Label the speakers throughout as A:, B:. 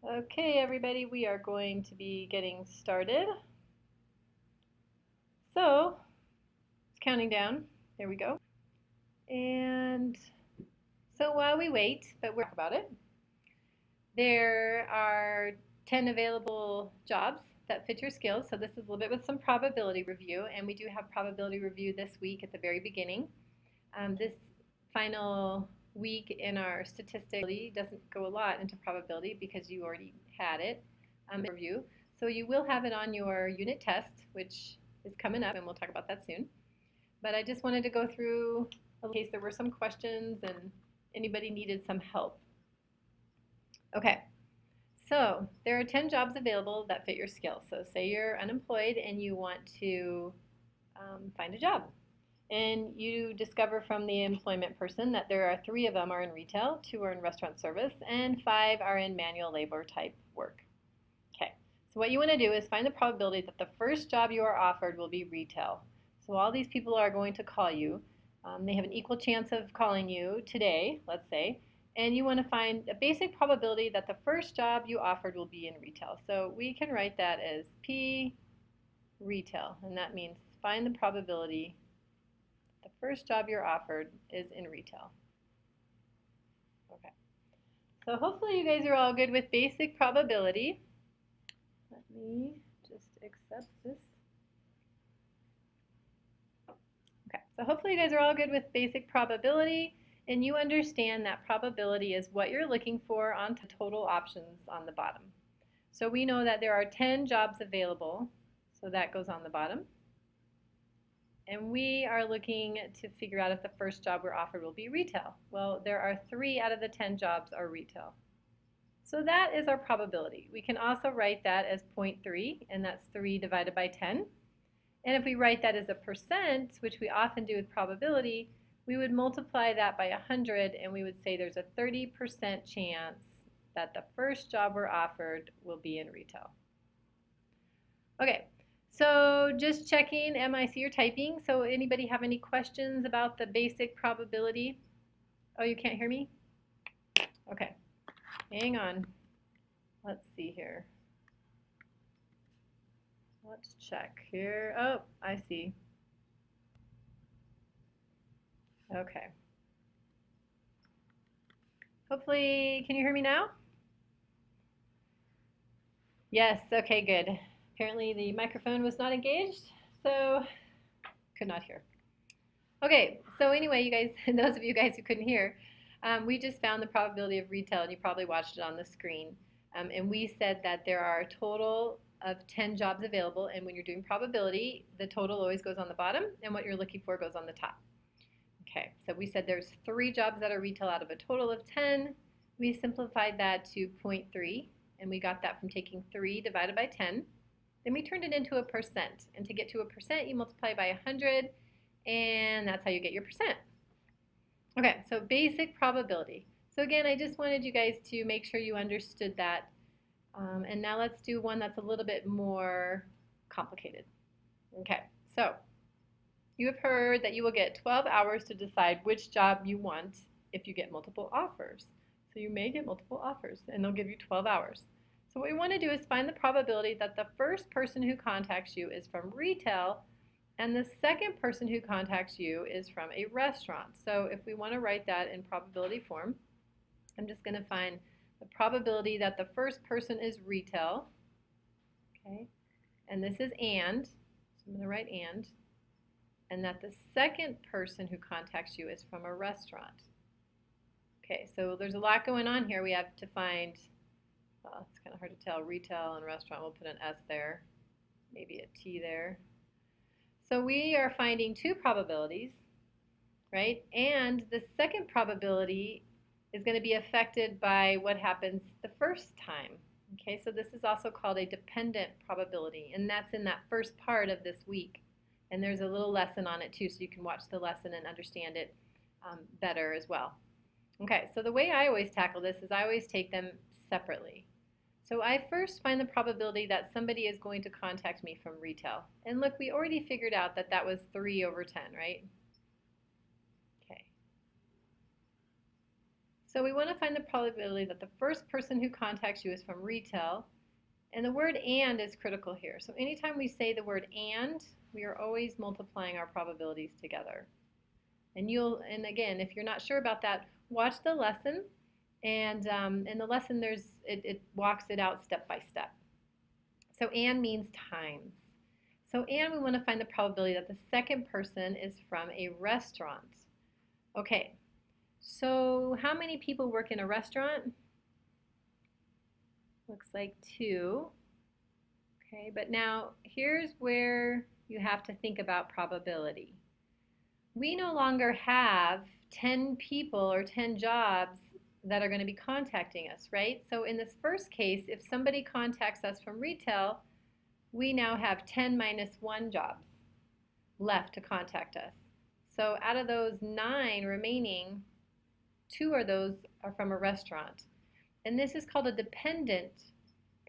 A: Okay, everybody, we are going to be getting started. So, it's counting down. There we go. And so while we wait, but we'll talk about it, there are 10 available jobs that fit your skills. So this is a little bit with some probability review, and we do have probability review this week at the very beginning. This final week in our statistics doesn't go a lot into probability because you already had it review. So you will have it on your unit test, which is coming up, and we'll talk about that soon. But I just wanted to go through in case there were some questions and anybody needed some help. Okay, so there are 10 jobs available that fit your skills. So say you're unemployed and you want to find a job. And you discover from the employment person that there are 3 of them are in retail, 2 are in restaurant service, and 5 are in manual labor type work. Okay, so what you want to do is find the probability that the first job you are offered will be retail. So all these people are going to call you. They have an equal chance of calling you today, let's say, and you want to find a basic probability that the first job you offered will be in retail. So we can write that as P retail, and that means find the probability the first job you're offered is in retail. Okay. So hopefully you guys are all good with basic probability. Let me just accept this. Okay. So hopefully you guys are all good with basic probability and you understand that probability is what you're looking for on total options on the bottom. So we know that there are 10 jobs available, so that goes on the bottom. And we are looking to figure out if the first job we're offered will be retail. Well, there are 3 out of the 10 jobs are retail. So that is our probability. We can also write that as 0.3, and that's 3 divided by 10. And if we write that as a percent, which we often do with probability, we would multiply that by 100, and we would say there's a 30% chance that the first job we're offered will be in retail. Okay. So just checking, I see you're typing. So anybody have any questions about the basic probability? Oh, you can't hear me? Okay, hang on. Let's see here. Let's check here. Oh, I see. Okay. Hopefully, can you hear me now? Yes, okay, good. Apparently the microphone was not engaged, so could not hear. Okay, so anyway, you guys, those of you guys who couldn't hear, we just found the probability of retail, and you probably watched it on the screen. And we said that there are a total of 10 jobs available, and when you're doing probability, the total always goes on the bottom, and what you're looking for goes on the top. Okay, so we said there's 3 jobs that are retail out of a total of 10. We simplified that to 0.3, and we got that from taking 3 divided by 10. Then we turned it into a percent, and to get to a percent, you multiply by 100, and that's how you get your percent. Okay, so basic probability. So again, I just wanted you guys to make sure you understood that. And now let's do one that's a little bit more complicated. Okay, so you have heard that you will get 12 hours to decide which job you want if you get multiple offers. So you may get multiple offers, and they'll give you 12 hours. So what we want to do is find the probability that the first person who contacts you is from retail and the second person who contacts you is from a restaurant. So if we want to write that in probability form, I'm just going to find the probability that the first person is retail, okay, and this is and, so I'm going to write and that the second person who contacts you is from a restaurant. Okay, so there's a lot going on here. We have to find, well, it's kind of hard to tell, retail and restaurant. We'll put an S there, maybe a T there. So we are finding 2 probabilities, right? And the second probability is going to be affected by what happens the first time. Okay, so this is also called a dependent probability, and that's in that first part of this week. And there's a little lesson on it too, so you can watch the lesson and understand it better as well. Okay, so the way I always tackle this is I always take them separately. So I first find the probability that somebody is going to contact me from retail. And look, we already figured out that that was 3 over 10, right? Okay. So we want to find the probability that the first person who contacts you is from retail. And the word and is critical here. So anytime we say the word and, we are always multiplying our probabilities together. And again, if you're not sure about that, watch the lesson. And in the lesson, it walks it out step by step. So and means times. So and we want to find the probability that the second person is from a restaurant. Okay, so how many people work in a restaurant? Looks like 2. Okay, but now here's where you have to think about probability. We no longer have 10 people or 10 jobs that are going to be contacting us, right? So in this first case, if somebody contacts us from retail, we now have 10 minus 1 jobs left to contact us. So out of those 9 remaining, 2 of those are from a restaurant. And this is called a dependent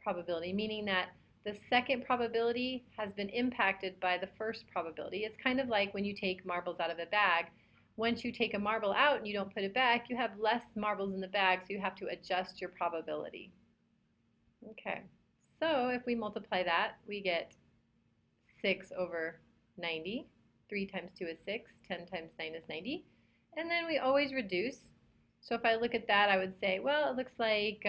A: probability, meaning that the second probability has been impacted by the first probability. It's kind of like when you take marbles out of a bag. Once you take a marble out and you don't put it back, you have less marbles in the bag, so you have to adjust your probability. Okay, so if we multiply that, we get 6 over 90. 3 times 2 is 6. 10 times 9 is 90. And then we always reduce. So if I look at that, I would say, well, it looks like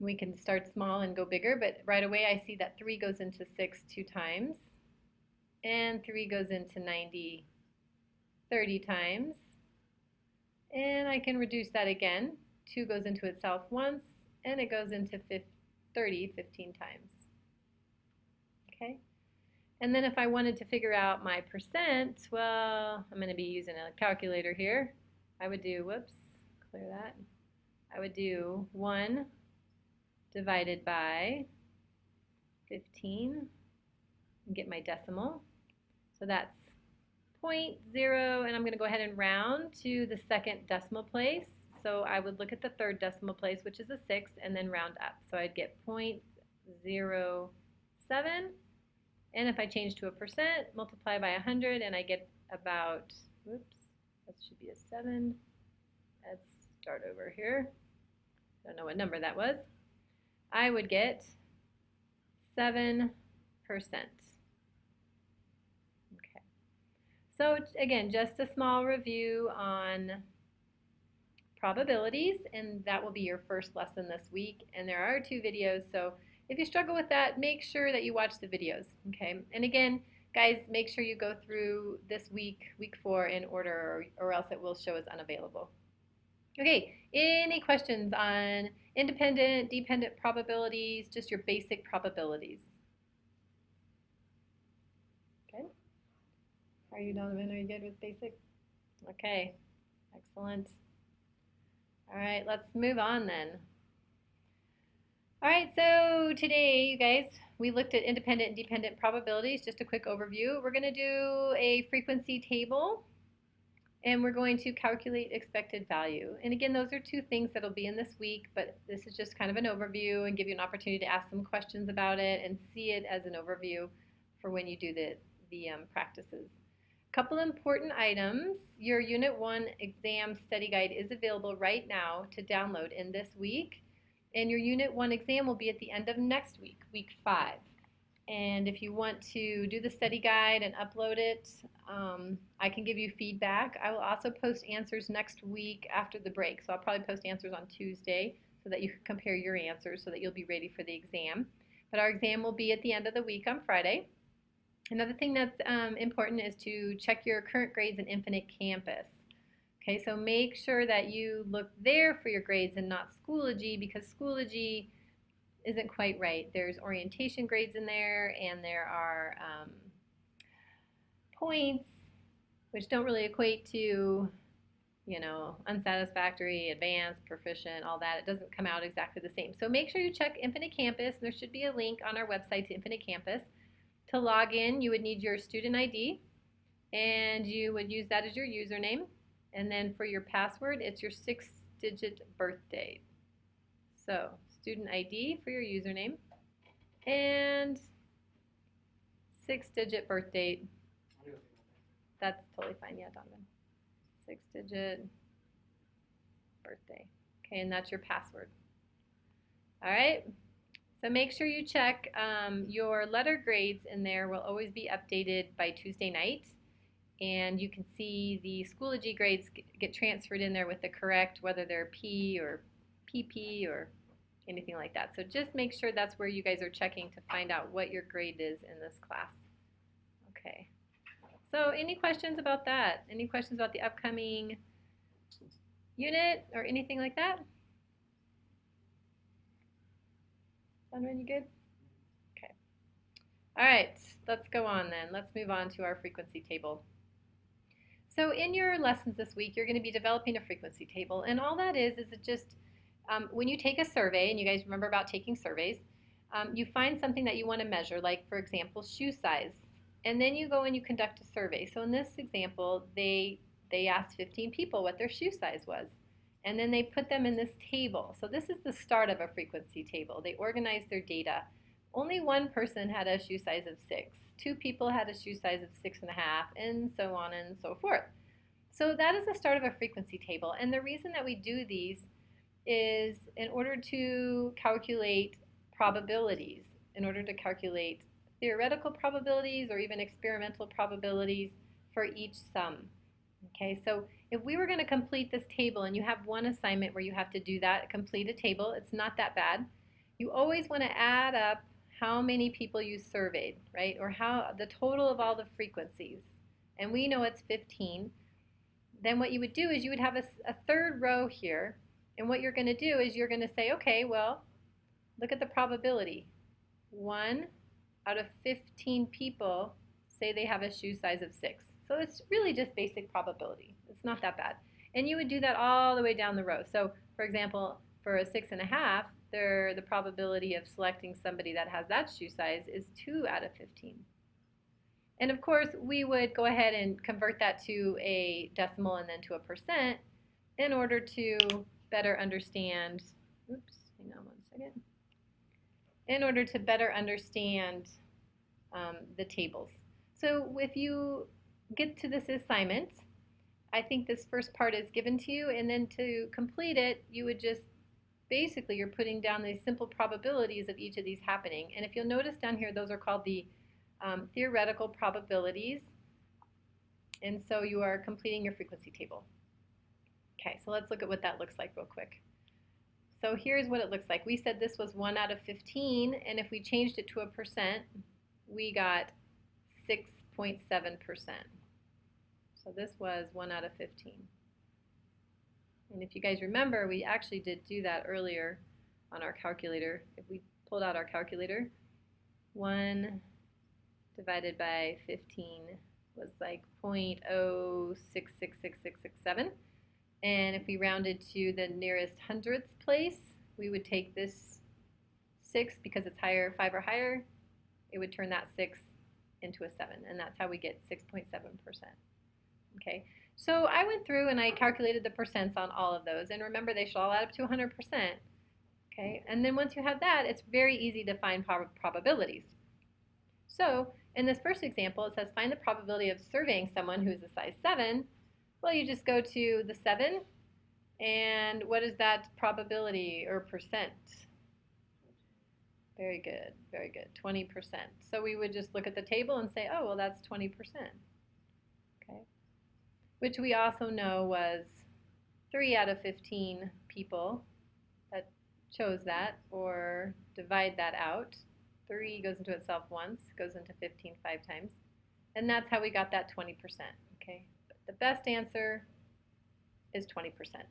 A: we can start small and go bigger, but right away I see that 3 goes into 6 2 times, and 3 goes into 90 30 times, and I can reduce that again. 2 goes into itself once, and it goes into 30 15 times. Okay, and then if I wanted to figure out my percent, well, I'm going to be using a calculator here. I would do, whoops, clear that. I would do 1 divided by 15 and get my decimal. So that's 0.0, and I'm going to go ahead and round to the second decimal place. So I would look at the third decimal place, which is a 6, and then round up. So I'd get 0.07. And if I change to a percent, multiply by 100, and I get about, whoops, that should be a 7. Let's start over here. Don't know what number that was. I would get 7%. Okay. So again, just a small review on probabilities, and that will be your first lesson this week. And there are 2 videos, so if you struggle with that, make sure that you watch the videos, okay? And again, guys, make sure you go through this week, week 4, in order, or else it will show as unavailable. Okay, any questions on independent, dependent probabilities, just your basic probabilities? Okay. Are you, Donovan? Are you good with basic? Okay, excellent. All right, let's move on then. All right, so today, you guys, we looked at independent and dependent probabilities, just a quick overview. We're going to do a frequency table, and we're going to calculate expected value. And again, those are 2 things that'll be in this week, but this is just kind of an overview and give you an opportunity to ask some questions about it and see it as an overview for when you do the practices. A couple important items. Your Unit 1 exam study guide is available right now to download in this week. And your Unit 1 exam will be at the end of next week, week 5. And if you want to do the study guide and upload it, I can give you feedback. I will also post answers next week after the break. So I'll probably post answers on Tuesday so that you can compare your answers so that you'll be ready for the exam. But our exam will be at the end of the week on Friday. Another thing that's important is to check your current grades in Infinite Campus. Okay, so make sure that you look there for your grades and not Schoology, because Schoology isn't quite right. There's orientation grades in there, and there are points which don't really equate to, you know, unsatisfactory, advanced, proficient, all that. It doesn't come out exactly the same. So make sure you check Infinite Campus. There should be a link on our website to Infinite Campus. To log in, you would need your student ID, and you would use that as your username. And then for your password, it's your 6-digit birth date. So student ID for your username and 6-digit birth date. That's totally fine. Yeah, Donovan. 6-digit birthday. Okay, and that's your password. All right, so make sure you check your letter grades in there will always be updated by Tuesday night. And you can see the Schoology grades get transferred in there with the correct, whether they're P or PP or anything like that. So just make sure that's where you guys are checking to find out what your grade is in this class. Okay. So any questions about that? Any questions about the upcoming unit or anything like that? Sandra, you good? Okay. All right, let's go on then. Let's move on to our frequency table. So in your lessons this week, you're going to be developing a frequency table. And all that is it just when you take a survey, and you guys remember about taking surveys, you find something that you want to measure, like, for example, shoe size. And then you go and you conduct a survey. So in this example, they asked 15 people what their shoe size was. And then they put them in this table. So this is the start of a frequency table. They organized their data. Only one person had a shoe size of 6. 2 people had a shoe size of 6.5, and so on and so forth. So that is the start of a frequency table. And the reason that we do these is in order to calculate probabilities, in order to calculate theoretical probabilities or even experimental probabilities for each sum. Okay, so if we were going to complete this table, and you have one assignment where you have to do that, complete a table, it's not that bad. You always want to add up how many people you surveyed, right? Or how the total of all the frequencies. And we know it's 15. Then what you would do is you would have a third row here. And what you're going to do is you're going to say, okay, well, look at the probability. 1 out of 15 people say they have a shoe size of 6. So it's really just basic probability. It's not that bad. And you would do that all the way down the row. So for example, for a 6.5, the probability of selecting somebody that has that shoe size is 2 out of 15. And of course, we would go ahead and convert that to a decimal and then to a percent in order to better understand, oops, hang on one second, in order to better understand the tables. So if you get to this assignment, I think this first part is given to you, and then to complete it, you would just basically you're putting down these simple probabilities of each of these happening. And if you'll notice down here, those are called the theoretical probabilities. And so you are completing your frequency table. Okay, so let's look at what that looks like real quick. So here's what it looks like. We said this was 1 out of 15, and if we changed it to a percent, we got 6.7%. So this was 1 out of 15. And if you guys remember, we actually did do that earlier on our calculator. If we pulled out our calculator, 1 divided by 15 was like 0.0666667. And if we rounded to the nearest hundredths place, we would take this 6, because it's higher, 5 or higher, it would turn that 6 into a 7. And that's how we get 6.7%. Okay. So I went through and I calculated the percents on all of those. And remember, they should all add up to 100%. Okay. And then once you have that, it's very easy to find probabilities. So in this first example, it says find the probability of surveying someone who's a size 7. Well, you just go to the 7, and what is that probability or percent? Very good, very good, 20%. So we would just look at the table and say, oh, well, that's 20%. Okay, which we also know was 3 out of 15 people that chose that, or divide that out. 3 goes into itself once, goes into 15 5 times. And that's how we got that 20%. Okay. The best answer is 20%.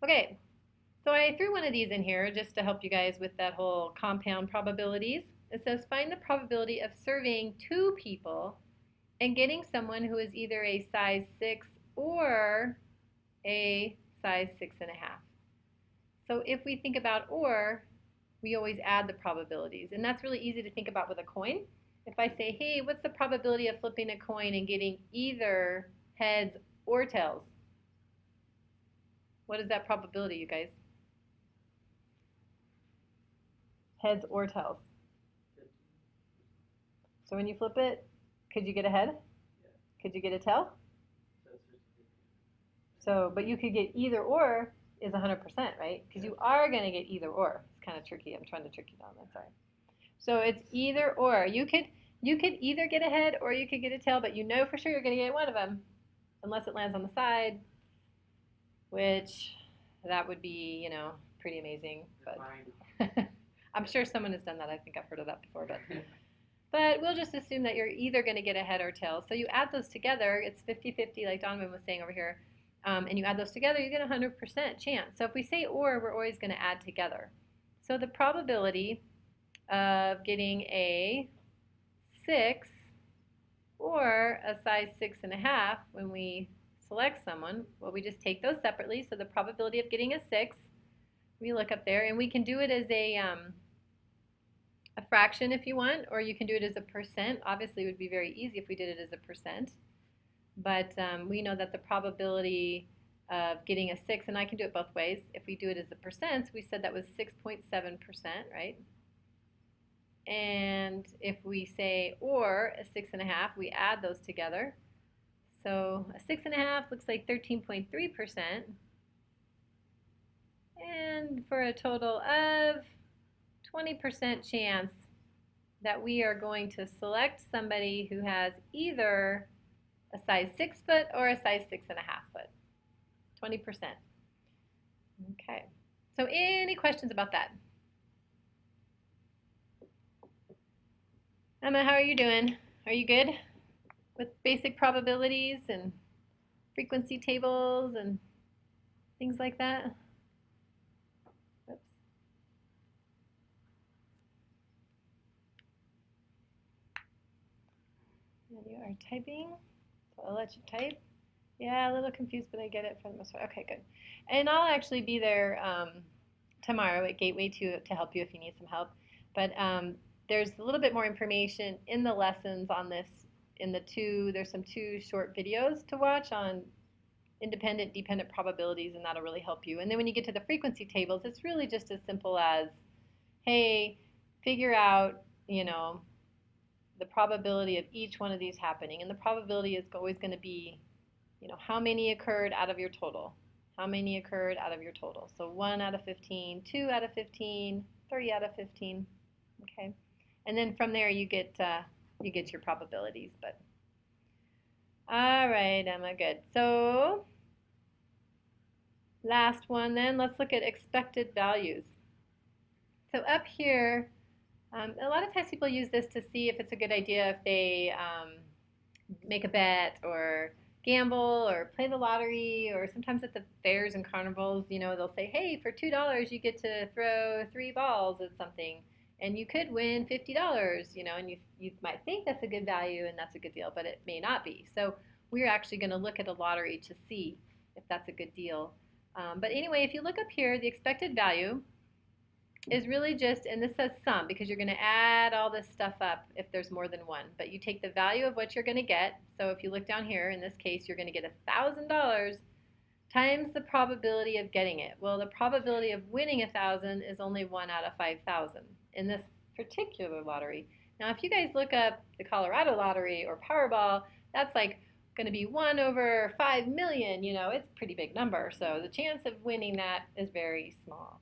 A: Okay, so I threw one of these in here just to help you guys with that whole compound probabilities. It says find the probability of surveying 2 people and getting someone who is either a size 6 or a size 6.5. So if we think about or, we always add the probabilities. And that's really easy to think about with a coin. If I say, hey, what's the probability of flipping a coin and getting either heads or tails? What is that probability, you guys? Heads or tails? So when you flip it, could you get a head? Could you get a tail? So, but you could get either or is 100%, right? Because you are going to get either or. It's kind of tricky. I'm trying to trick you down. That's sorry. So it's either or. You could either get a head or you could get a tail, but you know for sure you're going to get one of them, unless it lands on the side, which that would be, pretty amazing. But I'm sure someone has done that. I think I've heard of that before, but we'll just assume that you're either going to get a head or tail. So you add those together. It's 50-50, like Donovan was saying over here. And you add those together, you get a 100% chance. So if we say or, we're always going to add together. So the probability of getting a 6 or a size 6.5 when we select someone, well, we just take those separately. So the probability of getting a 6, we look up there, and we can do it as a fraction if you want, or you can do it as a percent. Obviously, it would be very easy if we did it as a percent. But we know that the probability of getting a 6, and I can do it both ways. If we do it as a percent, we said that was 6.7%, right? And if we say or a 6.5, we add those together. So a 6.5 looks like 13.3%. And for a total of 20% chance that we are going to select somebody who has either a size 6 foot or a size 6.5 foot. 20%. Okay. So any questions about that? Emma, how are you doing? Are you good with basic probabilities and frequency tables and things like that? Oops. And you are typing, so I'll let you type. Yeah, a little confused, but I get it for the most part. Okay, good. And I'll actually be there tomorrow at Gateway to help you if you need some help. But there's a little bit more information in the lessons on this. There's some 2 short videos to watch on independent, dependent probabilities, and that'll really help you. And then when you get to the frequency tables, it's really just as simple as, hey, figure out, the probability of each one of these happening. And the probability is always going to be, how many occurred out of your total. How many occurred out of your total? So 1 out of 15, 2 out of 15, 3 out of 15. Okay, and then from there you get your probabilities. But all right, Emma, good. So last one then, let's look at expected values. So up here, a lot of times people use this to see if it's a good idea if they make a bet or gamble or play the lottery, or sometimes at the fairs and carnivals, they'll say, hey, for $2 you get to throw 3 balls at something and you could win $50, and you might think that's a good value and that's a good deal, but it may not be. So we're actually going to look at a lottery to see if that's a good deal. But anyway, if you look up here, the expected value is really just, and this says sum because you're going to add all this stuff up if there's more than one, but you take the value of what you're going to get. So if you look down here, in this case, you're going to get $1,000 times the probability of getting it. Well, the probability of winning 1,000 is only 1 out of 5,000 in this particular lottery. Now, if you guys look up the Colorado lottery or Powerball, that's like going to be 1 over 5 million. It's a pretty big number, so the chance of winning that is very small.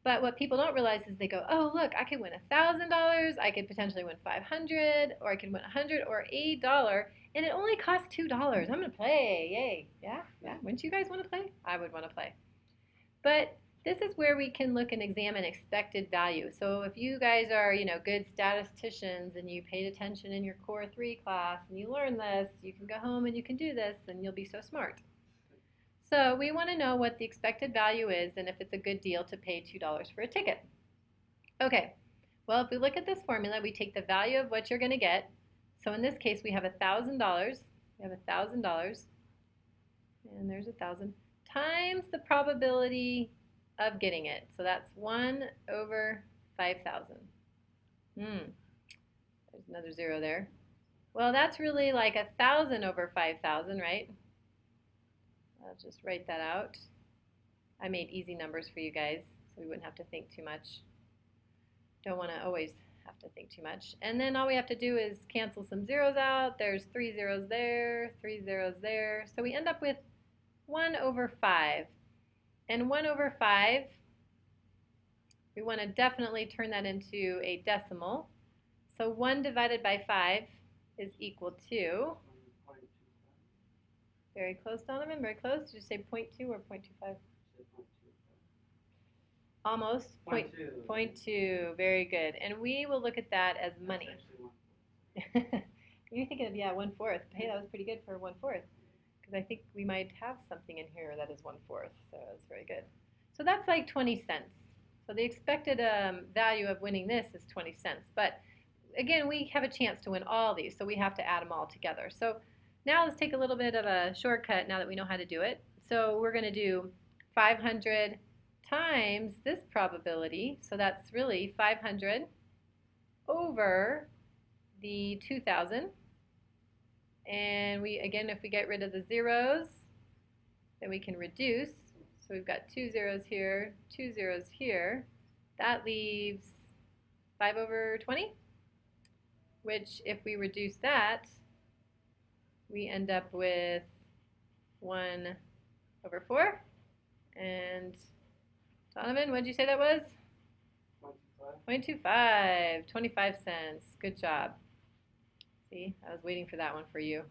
A: But what people don't realize is they go, oh, look, I could win $1,000, I could potentially win 500, or I could win 100 or $1, and it only costs $2. I'm going to play, yay. Yeah. Wouldn't you guys want to play? I would want to play. But this is where we can look and examine expected value. So if you guys are, good statisticians and you paid attention in your Core 3 class and you learn this, you can go home and you can do this and you'll be so smart. So we want to know what the expected value is and if it's a good deal to pay $2 for a ticket. Okay, well, if we look at this formula, we take the value of what you're going to get. So in this case, we have $1,000. We have $1,000, and there's 1,000, times the probability of getting it. So that's 1 over 5,000. There's another 0 there. Well, that's really like 1,000 over 5,000, right? I'll just write that out. I made easy numbers for you guys, so we wouldn't have to think too much. Don't want to always have to think too much. And then all we have to do is cancel some zeros out. There's 3 zeros there, 3 zeros there. So we end up with 1 over 5. And 1 over 5, we want to definitely turn that into a decimal. So 1 divided by 5 is equal to, very close, Donovan, very close. Did you say 0.2 or 0.25? Almost. 0.2. Very good. And we will look at that as money. You're thinking of, yeah, 1/4. Hey, that was pretty good for 1/4. Because I think we might have something in here that is 1/4. So that's very good. So that's like 20 cents. So the expected value of winning this is 20 cents. But again, we have a chance to win all these, so we have to add them all together. So now let's take a little bit of a shortcut now that we know how to do it. So we're going to do 500 times this probability. So that's really 500 over the 2,000. And we, again, if we get rid of the zeros, then we can reduce. So we've got 2 zeros here, 2 zeros here. That leaves 5 over 20, which if we reduce that, we end up with 1 over 4. And Donovan, what did you say that was? 0.25, 25 cents. Good job. See, I was waiting for that one for you.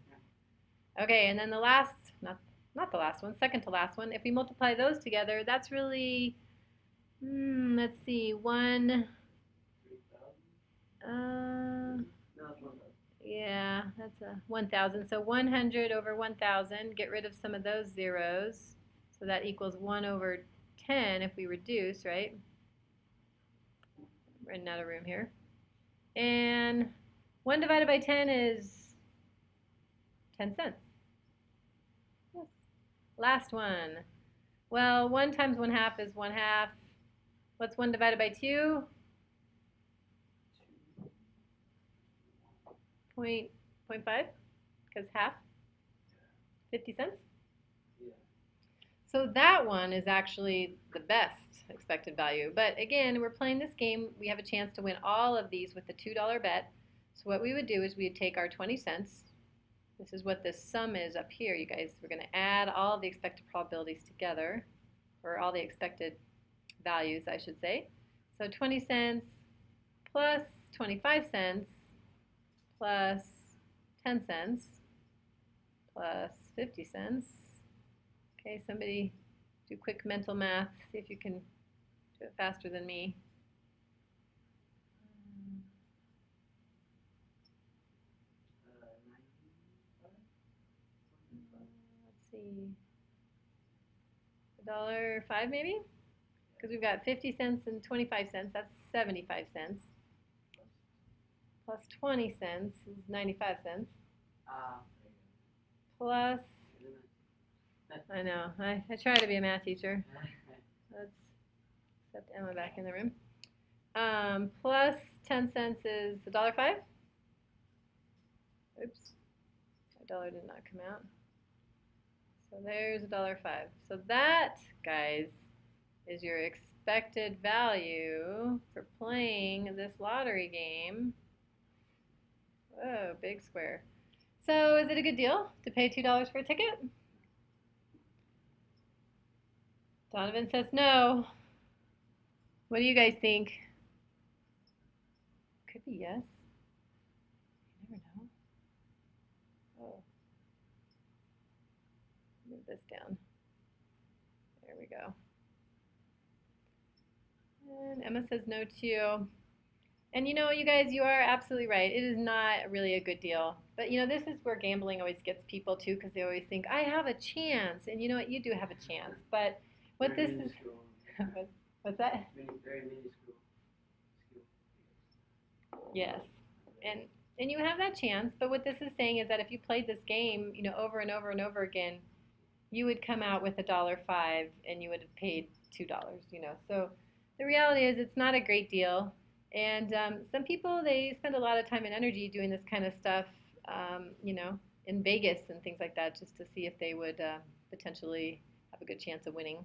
A: Okay, and then the last, not the last one, second to last one, if we multiply those together, that's really, let's see, yeah, that's a 1,000. So 100 over 1,000, get rid of some of those zeros. So that equals 1 over 10 if we reduce, right? I'm running out of room here. And 1 divided by 10 is 10 cents. Yes. Last one. Well, 1 times 1/2 is 1/2. What's 1 divided by 2? 0.5, because half, 50 cents. So that one is actually the best expected value. But again, we're playing this game. We have a chance to win all of these with the $2 bet. So what we would do is we'd take our 20 cents. This is what this sum is up here, you guys. We're going to add all of the expected probabilities together, or all the expected values, I should say. So 20 cents plus 25 cents plus 10 cents plus 50 cents. Okay, somebody do quick mental math. See if you can do it faster than me. Let's see. $1.05 maybe? Because we've got 50 cents and 25 cents. That's 75 cents. Plus 20 cents is 95 cents. Plus, I know, I try to be a math teacher. Let's accept Emma back in the room. Plus 10 cents is $1.05. Oops, my dollar did not come out. So there's $1.05. So that, guys, is your expected value for playing this lottery game. Whoa, big square. So is it a good deal to pay $2 for a ticket? Donovan says no. What do you guys think? Could be yes. You never know. Oh. Move this down. There we go. And Emma says no too. And you know, you guys, you are absolutely right. It is not really a good deal. But you know, this is where gambling always gets people too, because they always think, I have a chance. And you know what? You do have a chance. But what this is... What's that?
B: Very minuscule.
A: Yes. And you have that chance. But what this is saying is that if you played this game, you know, over and over and over again, you would come out with $1.05 and you would have paid $2, you know. So the reality is it's not a great deal. And some people, they spend a lot of time and energy doing this kind of stuff, you know, in Vegas and things like that, just to see if they would potentially have a good chance of winning.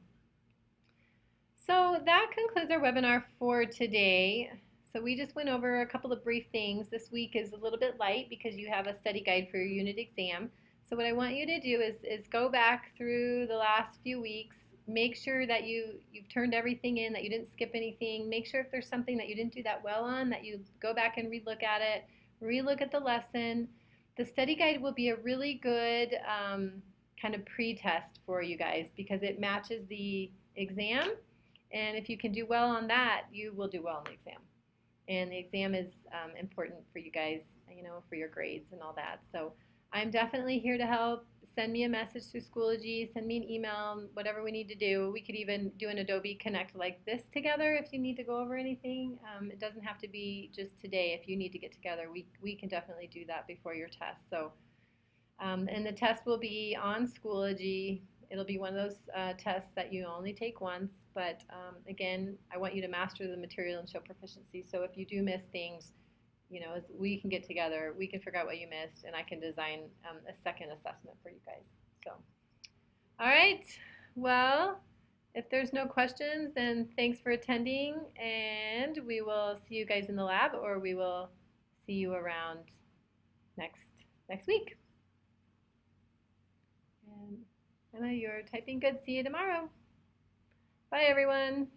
A: So that concludes our webinar for today. So we just went over a couple of brief things. This week is a little bit light because you have a study guide for your unit exam. So what I want you to do is go back through the last few weeks, make sure that you've turned everything in, that you didn't skip anything. Make sure if there's something that you didn't do that well on, that you go back and relook at it, relook at the lesson. The study guide will be a really good kind of pre-test for you guys because it matches the exam. And if you can do well on that, you will do well on the exam. And the exam is important for you guys, for your grades and all that. So I'm definitely here to help. Send me a message through Schoology, send me an email, whatever we need to do. We could even do an Adobe Connect like this together if you need to go over anything. It doesn't have to be just today. If you need to get together, we can definitely do that before your test. So, and the test will be on Schoology. It'll be one of those tests that you only take once, but again, I want you to master the material and show proficiency. So if you do miss things, as we can get together, we can figure out what you missed, and I can design a second assessment for you guys. So, all right. Well, if there's no questions, then thanks for attending, and we will see you guys in the lab, or we will see you around next week. And Emma, you're typing good. See you tomorrow. Bye, everyone.